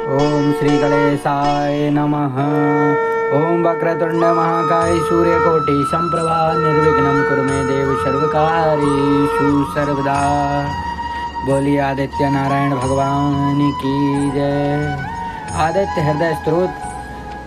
ओम श्री गणेशाय नमः। ओम वक्रतुंड महाकाय सूर्यकोटि संप्रभा निर्विघ्नं कुरु मे देव सर्वकार्येषु सर्वदा। बोलिए आदित्य नारायण भगवान की जय। आदित्य हृदय स्तोत्र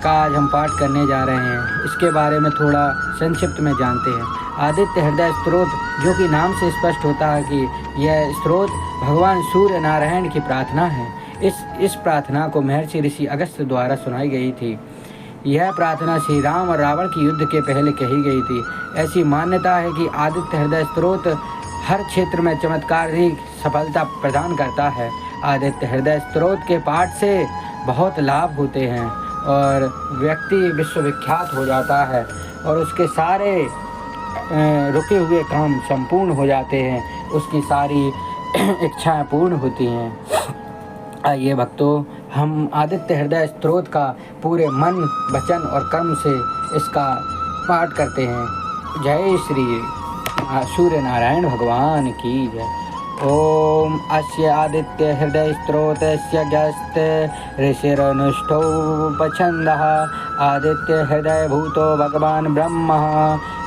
का आज हम पाठ करने जा रहे हैं। इसके बारे में थोड़ा संक्षिप्त में जानते हैं। आदित्य हृदय स्तोत्र, जो कि नाम से स्पष्ट होता है कि यह स्तोत्र भगवान सूर्य नारायण की प्रार्थना है। इस प्रार्थना को महर्षि ऋषि अगस्त्य द्वारा सुनाई गई थी। यह प्रार्थना श्री राम और रावण की युद्ध के पहले कही गई थी। ऐसी मान्यता है कि आदित्य हृदय स्तोत्र हर क्षेत्र में चमत्कारिक सफलता प्रदान करता है। आदित्य हृदय स्तोत्र के पाठ से बहुत लाभ होते हैं और व्यक्ति विश्वविख्यात हो जाता है और उसके सारे रुके हुए काम संपूर्ण हो जाते हैं, उसकी सारी इच्छाएं पूर्ण होती हैं। आइए भक्तों, हम आदित्य हृदय स्तोत्र का पूरे मन, वचन और कर्म से इसका पाठ करते हैं। जय श्री सूर्य नारायण भगवान की जय। ओम अस्य आदित्य हृदय स्तोत्रस्य गस्त ऋषिरनुष्ठो पछन्दः। आदित्य हृदय भूतो भगवान ब्रह्म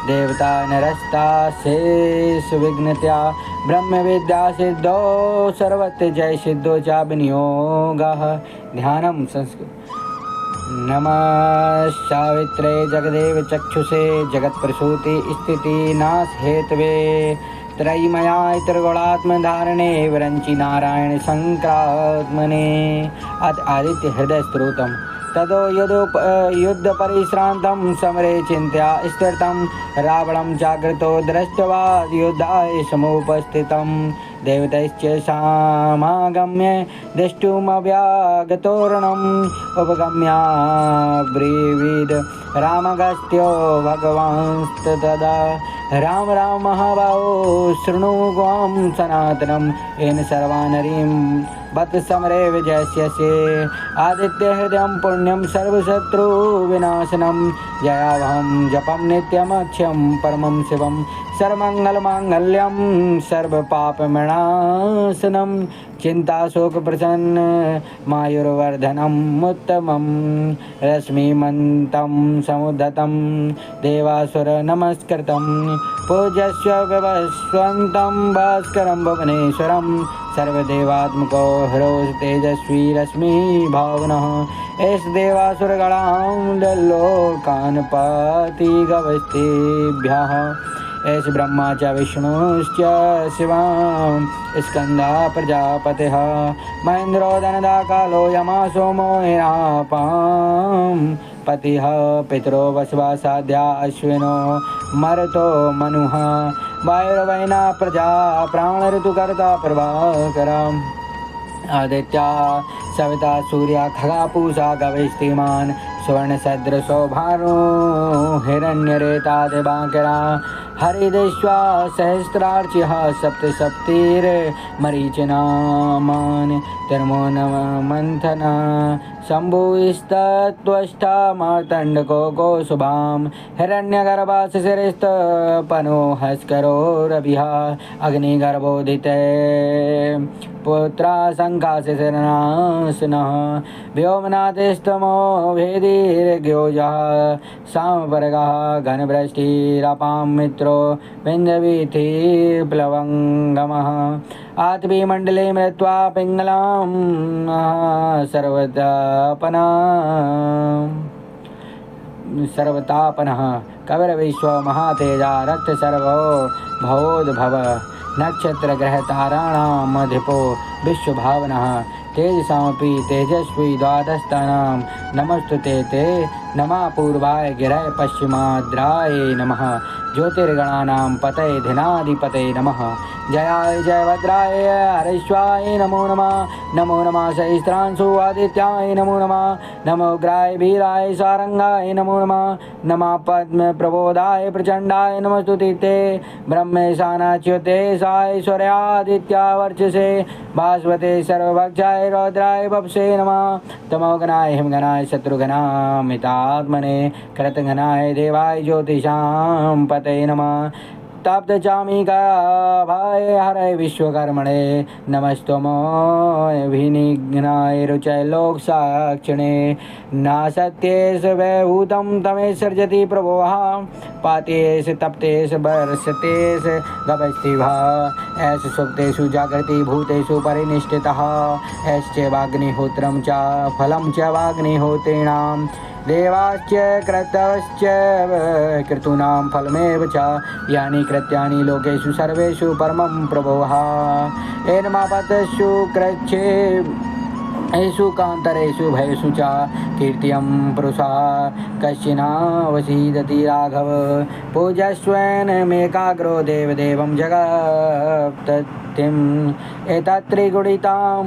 देवता नरस्ता शेष विघ्नत्या ब्रह्म विद्या सिद्धो सर्वत्र जय सिद्धो च विनियोगः। ध्यानम संस्कृत। नमः सावित्रे जगदेव चक्षुषे जगत्प्रसूति स्थिति नाश हेतवे त्रयीमया त्रिगुणात्म धारणे विरंचि नारायण शंकरात्मने। आदित्य हृदय स्तोत्रम तदो यदो युद्ध परिश्रांतं समरे चिंत्या स्थिरतं रावणं जागृतो दृष्ट्वा युद्धाय समुपस्थितं देवतैश्च समागम्य दृष्टुमव्यागतोरणम् उपगम्या ब्रीवीद रामगस्त्यो भगवांस्तदा। राम राम महाबाहो शृणु ग्वां सनातनम् येन सर्वानरीं बत समरे विजयस्य। आदित्य हृदयं पुण्यं सर्वशत्रु विनाशनं जयावहं जपं नित्यमक्षयं परमं शिवं सर्वमंगलमांगल्यं सर्वपापविनाशनं चिंताशोकप्रशन्न मायुर्वर्धनम् उत्तमं रश्मिमन्तं समुद्धतं देवासुर नमस्कृतं पूज्यस्व विवस्वन्तं भास्करं भुवनेश्वरं सर्वदेवात्मको ह्रोष तेजस्वी रश्मि भावनः। एष देवासुरगणां लोकान् पाति गवस्तेभ्यः। एष ब्रह्मा च विष्णुश्च शिवां स्कंदा प्रजापतिः महेन्द्रो धनदा कालो यमा सोमो हिरापां पतिः पितरो वसवा साध्या अश्विनो मरुतो मनुः वायुर्वैना प्रजा प्राण ऋतुकर्ता प्रभाकरम्। आदित्या सविता सूर्या खगा पूषा गवस्तिमान् स्वर्ण सदृशो भानु हिरण्यरेता दिवाकरा हरिदेश्वा सहस्रार्चिः सप्त सप्तिर्मरीचिनामान् तिर्मो मंथना शम्भुस्तत्त्वष्टा मार्तण्डको गोशुभां हिरण्यगर्भा शिशिरस्तपनो हस्करो रविः अग्निगर्भोदिते पुत्रा शङ्काशिशिरनाशनः व्योमनाथस्तमो भेदिर्ग्योजः सामवर्गः घनवृष्टिरपां मित्रो विन्ध्यवीथि प्लवङ्गमः आत्मीमण्डले मृत्वा पिङ्गलां सर्वतापनः कविर्विश्व महातेजा रक्त सर्वो भवोद्भव नक्षत्रग्रहताराणामधिपो विश्वभावनः तेजसामपि तेजस्वी द्वादशतानां नमस्तुते ते नमः पूर्वाय गिरय पश्चिमाद्राय नमः ज्योतिर्गणानां पतये धिनाधिपतये नमः जयाय जयभद्राय हरेश्वाय नमो नमः। नमो नमः सहस्रांशु आदित्याय नमो नमः। नमो उग्राय वीराय सारंगाय नमो नमः। नमः पद्म प्रबोधाय प्रचंडाय नमस्तुते ते ब्रह्मेशानाच्युते साय सूर्यादित्या वर्चसे भास्वते सर्वभक्षाय रौद्राय वपसे नमः। तमोगनाय हिमगनाय शत्रुघ्नामितात्मने कृतघ्नाय देवाय ज्योतिषां पतये नमः। तप्त चामिका भाय हरे विश्वकर्मणे नमस्तमोभिनिघ्नाय रुचय लोक साक्षिणे नासत्येष वैभूतं तमे सर्जति प्रभोः पातेष तप्तेष वर्षतेष गभस्तिभा ऐस सुप्तेषु जागृति भूतेषु परिनिष्ठितः ऐश्चैवाग्निहोत्रं च फलं च वाग्निहोत्रिणां देवाश्च क्रतवश्च क्रतूनां फलमेव च यानि कृत्यानि लोकेषु सर्वेषु परमं प्रभोः एनमापतस्सु कृच्छे येषु कान्तरेषु भयेषु च कीर्तियं पुरुषा कश्चिनावसीदति राघव पूजस्वेनमेकाग्रो देवदेवं जगत्पतिम् एतत्त्रिगुणितां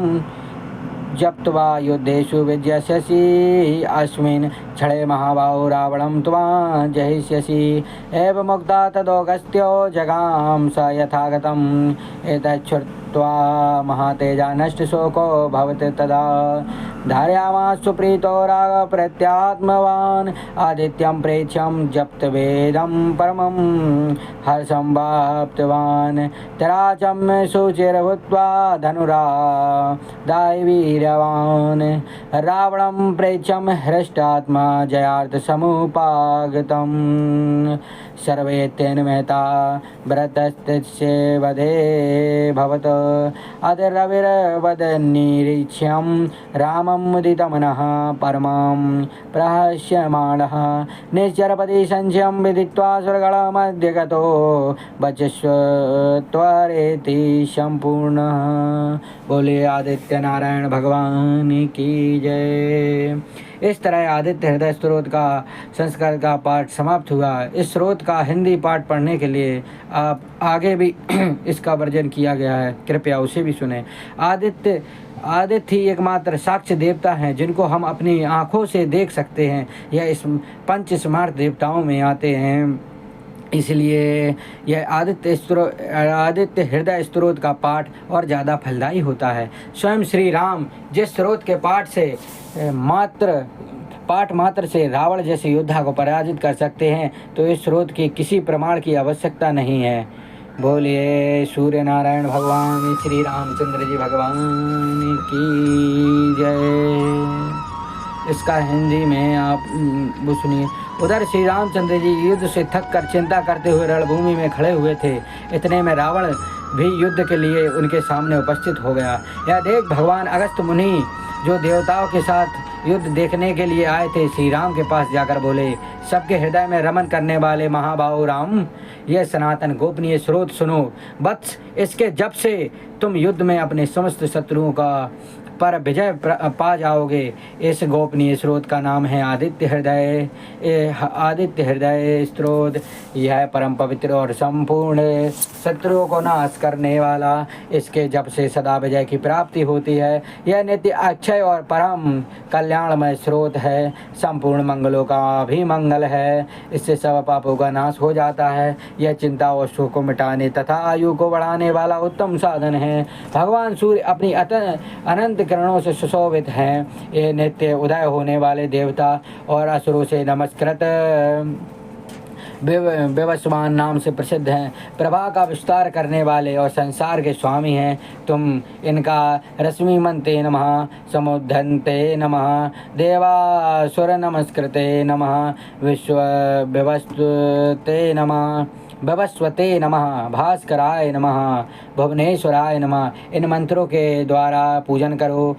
जप्त्वा युद्धेषु विजयस्यसि अस्मिन् क्षणे महाबाहो रावणं त्वां जहिष्यसि एव मुक्ता तदोगस्त्यो जगाम स यथागतम् एतच्छ्रुत्वा महातेजा नष्टशोको भवति तदा धारयामास सुप्रीतो राग प्रत्यात्मवान् आदित्यं प्रेक्ष्यं जप्तवेदं परमं हर्षं वाप्तवान् तराचं शुचिर्भूत्वा धनुरादायवीर्यवान् रावणं प्रेक्ष्यं हृष्टात्मा जयार्थसमुपागतं सर्वे तेन महता व्रतस्तस्य वधे भवत अदरविरवदनिरीक्ष्यं रामं मुदितमनः परमां प्रहस्यमाणः निश्चरपति संशयं विदित्वा स्वर्गमध्य गतो वचस्व त्वरेति संपूर्णः। बोले आदित्य नारायण भगवान की जय। इस तरह आदित्य हृदय स्त्रोत का संस्कृत का पाठ समाप्त हुआ। इस स्रोत का हिंदी पाठ पढ़ने के लिए आप आगे भी इसका वर्णन किया गया है, कृपया उसे भी सुने। आदित्य ही एकमात्र साक्ष्य देवता हैं जिनको हम अपनी आँखों से देख सकते हैं। यह इस पंच स्मार्त देवताओं में आते हैं, इसलिए यह आदित्य हृदय स्त्रोत का पाठ और ज़्यादा फलदायी होता है। स्वयं श्री राम जिस स्रोत के पाठ मात्र से रावण जैसे योद्धा को पराजित कर सकते हैं, तो इस स्रोत की किसी प्रमाण की आवश्यकता नहीं है। बोलिए सूर्य नारायण भगवान श्री रामचंद्र जी भगवान की जय। इसका हिंदी में आप वो सुनिए। उधर श्री रामचंद्र जी युद्ध से थक कर चिंता करते हुए रणभूमि में खड़े हुए थे। इतने में रावण भी युद्ध के लिए उनके सामने उपस्थित हो गया। यह देख भगवान अगस्त्य मुनि, जो देवताओं के साथ युद्ध देखने के लिए आए थे, श्री राम के पास जाकर बोले, सबके हृदय में रमन करने वाले महाबाहु राम, यह सनातन गोपनीय स्रोत सुनो। वत्स, इसके जप से तुम युद्ध में अपने समस्त शत्रुओं का पर विजय पा जाओगे। इस गोपनीय स्रोत का नाम है आदित्य हृदय स्रोत। यह परम पवित्र और संपूर्ण शत्रुओं को नाश करने वाला, इसके जप से सदा विजय की प्राप्ति होती है। यह नित्य अक्षय और परम कल्याणमय स्रोत है। संपूर्ण मंगलों का भी मंगल है। इससे सब पापों का नाश हो जाता है। यह चिंता और शोक को मिटाने तथा आयु को बढ़ाने वाला उत्तम साधन है। भगवान सूर्य अपनी अनंत किरणों से सुशोभित हैं। ये नित्य उदय होने वाले देवता और असुरों से नमस्कृत विवस्वान नाम से प्रसिद्ध हैं। प्रभा का विस्तार करने वाले और संसार के स्वामी हैं। तुम इनका रश्मिमन्ते नमः, समुद्धन्ते नमः, देवासुर नमस्कृते नमः, विवस्वते नमः, भवस्वते नमः, भास्कराय नमः, भुवनेश्वराय नमः, इन मंत्रों के द्वारा पूजन करो।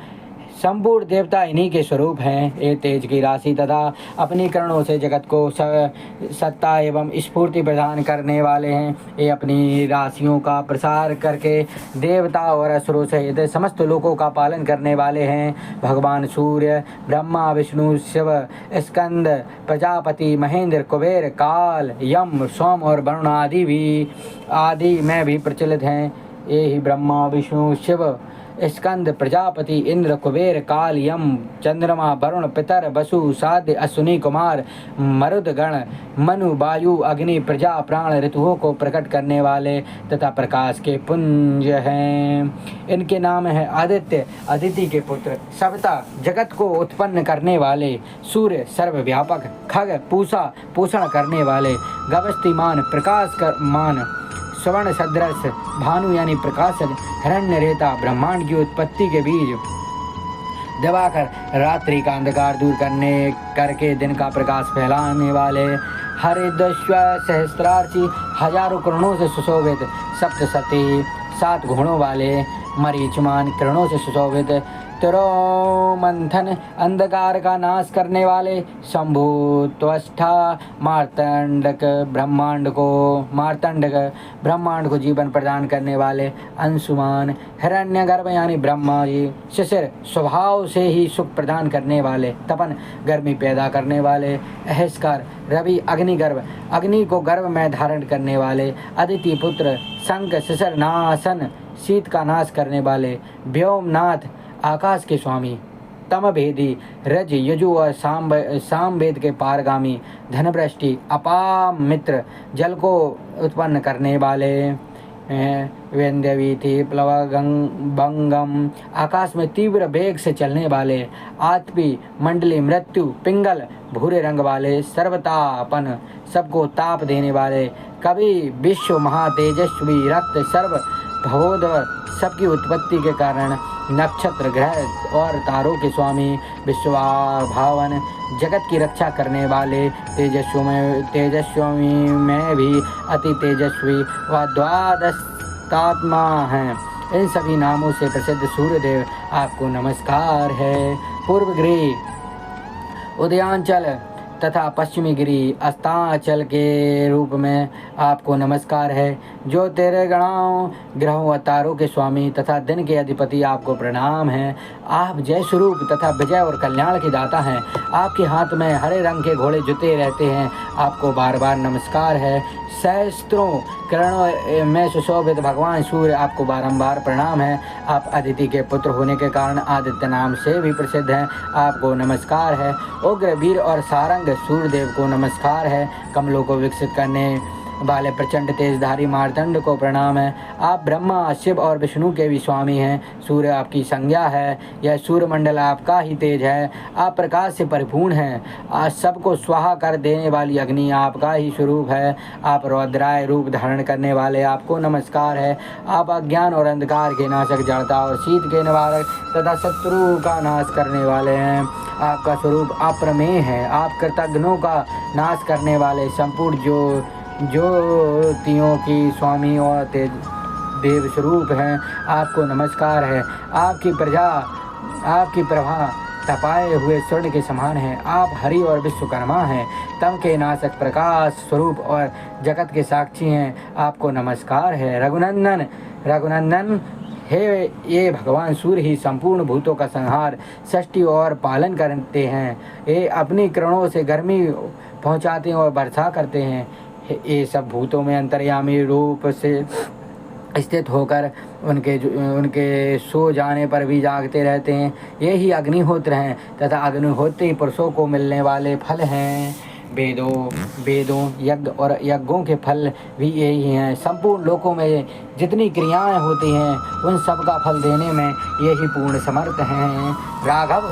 संपूर्ण देवता इन्हीं के स्वरूप हैं। ये तेज की राशि तथा अपनी किरणों से जगत को सत्ता एवं स्फूर्ति प्रदान करने वाले हैं। ये अपनी राशियों का प्रसार करके देवता और असुरों सहित समस्त लोकों का पालन करने वाले हैं। भगवान सूर्य ब्रह्मा विष्णु शिव स्कंद प्रजापति महेंद्र कुबेर काल यम सोम और वरुण आदि में भी प्रचलित हैं। ये ही ब्रह्मा विष्णु शिव स्कंद प्रजापति इंद्र कुबेर काल यम चंद्रमा वरुण पितर वसु साध्य अश्विनी कुमार मरुदगण मनु वायु अग्नि प्रजा प्राण ऋतुओं को प्रकट करने वाले तथा प्रकाश के पुंज हैं। इनके नाम है आदित्य, अदिति के पुत्र, सविता जगत को उत्पन्न करने वाले, सूर्य सर्वव्यापक, खग पूषा पोषण करने वाले, गवस्तिमान प्रकाश मान, स्वर्ण सदृश भानु यानी प्रकाशक हिरण्य रेता ब्रह्मांड की उत्पत्ति के बीज दिवाकर रात्रि का अंधकार दूर करके दिन का प्रकाश फैलाने वाले हरिदस्व सहस्त्रार्ची हजारों किरणों से सुशोभित सप्तसती 7 घोड़ों वाले मरीचमान किरणों से सुशोभित तिरोमंथन अंधकार का नाश करने वाले शंभु त्वष्टा मार्तंडक ब्रह्मांड को जीवन प्रदान करने वाले अंशुमान हिरण्यगर्भ यानी ब्रह्मा जी शिशिर स्वभाव से ही सुख प्रदान करने वाले तपन गर्मी पैदा करने वाले अहस्कार रवि अग्निगर्भ अग्नि को गर्भ में धारण करने वाले अदिति पुत्र शंख शिशिर नासन शीत का नाश करने वाले व्योमनाथ आकाश के स्वामी तमभेदी रज यजु और सामवेद के पारगामी धनवृष्टि अपाम मित्र जल को उत्पन्न करने वाले वेंद्यवीति प्लवगंगम आकाश में तीव्र वेग से चलने वाले आत्पी मंडली मृत्यु पिंगल भूरे रंग वाले सर्वतापन सबको ताप देने वाले कवि विश्व महातेजस्वी रक्त सर्व भवोदय सबकी उत्पत्ति के कारण नक्षत्र ग्रह और तारों के स्वामी विश्वाभावन जगत की रक्षा करने वाले तेजस्वी में भी अति तेजस्वी व द्वादशात्मा हैं। इन सभी नामों से प्रसिद्ध सूर्यदेव आपको नमस्कार है। पूर्व गृह उदयांचल तथा पश्चिमी गिरी अस्तांचल के रूप में आपको नमस्कार है। जो तेरे गणाओं ग्रहों व तारों के स्वामी तथा दिन के अधिपति आपको प्रणाम है। आप जय स्वरूप तथा विजय और कल्याण के दाता हैं। आपके हाथ में हरे रंग के घोड़े जुते रहते हैं। आपको बार बार नमस्कार है। सहस्त्रों किरणों में सुशोभित भगवान सूर्य आपको बारंबार प्रणाम है। आप अदिति के पुत्र होने के कारण आदित्य नाम से भी प्रसिद्ध हैं। आपको नमस्कार है। उग्र वीर और सारंग सूर्यदेव को नमस्कार है। कमलों को विकसित करने वाले प्रचंड तेजधारी मार्तंड को प्रणाम है। आप ब्रह्मा शिव और विष्णु के भी स्वामी हैं। सूर्य आपकी संज्ञा है। यह सूर्यमंडल आपका ही तेज है। आप प्रकाश से परिपूर्ण हैं। आज सबको स्वाहा कर देने वाली अग्नि आपका ही स्वरूप है। आप रौद्राय रूप धारण करने वाले आपको नमस्कार है। आप अज्ञान और अंधकार के नाशक जड़ता और शीत के निवारक तथा शत्रु का नाश करने वाले हैं। आपका स्वरूप अप्रमेय है। आप कृतघ्नों का नाश करने वाले संपूर्ण ज्योतियों की स्वामी और देव स्वरूप हैं। आपको नमस्कार है। आपकी प्रभा तपाए हुए स्वर्ण के समान है। आप हरि और विश्वकर्मा हैं। तम के नाशक प्रकाश स्वरूप और जगत के साक्षी हैं। आपको नमस्कार है। रघुनंदन हे ये भगवान सूर्य ही संपूर्ण भूतों का संहार सृष्टि और पालन करते हैं। ये अपनी किरणों से गर्मी पहुंचाते हैं और वर्षा करते हैं। ये सब भूतों में अंतर्यामी रूप से स्थित होकर उनके सो जाने पर भी जागते रहते हैं। ये ही अग्निहोत्र हैं तथा अग्निहोत्री पुरुषों को मिलने वाले फल हैं। वेदों यज्ञ और यज्ञों के फल भी यही हैं। संपूर्ण लोकों में जितनी क्रियाएं होती हैं उन सब का फल देने में यही पूर्ण समर्थ हैं। राघव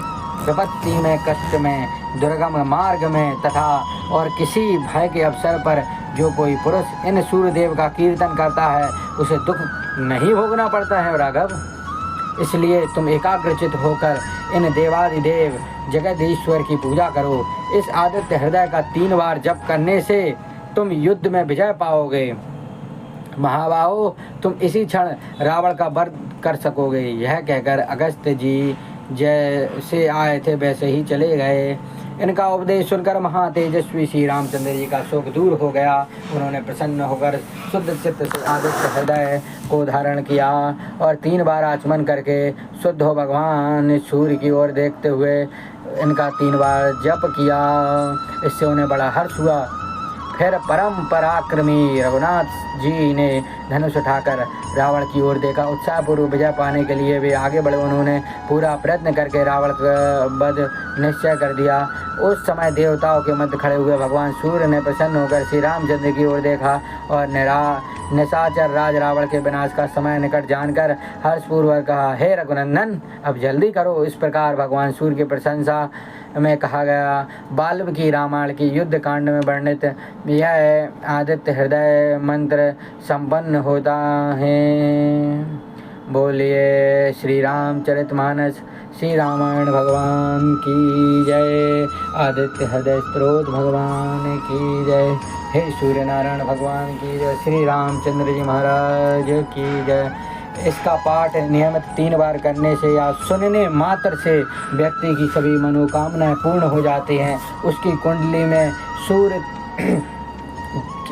विपत्ति में कष्ट में दुर्गम मार्ग में तथा और किसी भय के अवसर पर जो कोई पुरुष इन सूर्यदेव का कीर्तन करता है उसे दुख नहीं भोगना पड़ता है। राघव इसलिए तुम एकाग्रचित होकर इन देवादिदेव जगदीश्वर की पूजा करो। इस आदित्य हृदय का 3 बार जप करने से तुम युद्ध में विजय पाओगे। महाबाहो तुम इसी क्षण रावण का वध कर सकोगे। यह कहकर अगस्त्य जी जैसे आए थे वैसे ही चले गए। इनका उपदेश सुनकर महातेजस्वी श्री रामचंद्र जी का शोक दूर हो गया। उन्होंने प्रसन्न होकर शुद्ध चित्त से आदित्य हृदय को धारण किया और 3 बार आचमन करके शुद्ध हो भगवान सूर्य की ओर देखते हुए इनका 3 बार जप किया। इससे उन्हें बड़ा हर्ष हुआ। फिर परम पराक्रमी रघुनाथ जी ने धनुष उठाकर रावण की ओर देखा। उत्साहपूर्वक विजय पाने के लिए वे आगे बढ़े। उन्होंने पूरा प्रयत्न करके रावण का वध निश्चय कर दिया। उस समय देवताओं के मध्य खड़े हुए भगवान सूर्य ने प्रसन्न होकर श्री रामचंद्र की ओर देखा और निशाचर राज रावण के विनाश का समय निकट जानकर हर्षपूर्वक कहा, हे रघुनंदन अब जल्दी करो। इस प्रकार भगवान सूर्य की प्रशंसा में कहा गया। वाल्मीकि रामायण की युद्ध कांड में वर्णित यह आदित्य हृदय मंत्र संपन्न होता है। बोलिए श्री रामचरितमानस श्री रामायण भगवान की जय। आदित्य हृदय स्त्रोत भगवान की जय। हे सूर्य नारायण भगवान की जय। श्री रामचंद्र जी महाराज की जय। इसका पाठ नियमित 3 बार करने से या सुनने मात्र से व्यक्ति की सभी मनोकामनाएं पूर्ण हो जाती हैं। उसकी कुंडली में सूर्य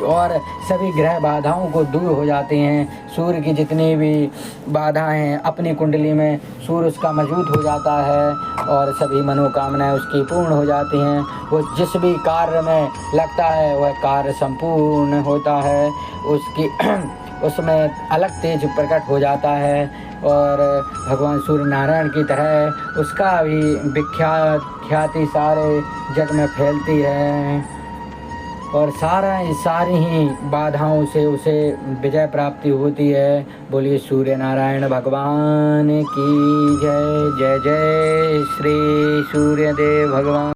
और सभी ग्रह बाधाओं को दूर हो जाती हैं। सूर्य की जितनी भी बाधाएं हैं अपनी कुंडली में सूर्य उसका मजबूत हो जाता है और सभी मनोकामनाएं उसकी पूर्ण हो जाती हैं। वो जिस भी कार्य में लगता है वह कार्य संपूर्ण होता है। उसकी उसमें अलग तेज प्रकट हो जाता है और भगवान सूर्य नारायण की तरह उसका भी ख्याति सारे जग में फैलती है और सारी ही बाधाओं से उसे विजय प्राप्ति होती है। बोलिए सूर्य नारायण भगवान की जय। जय जय श्री सूर्यदेव भगवान।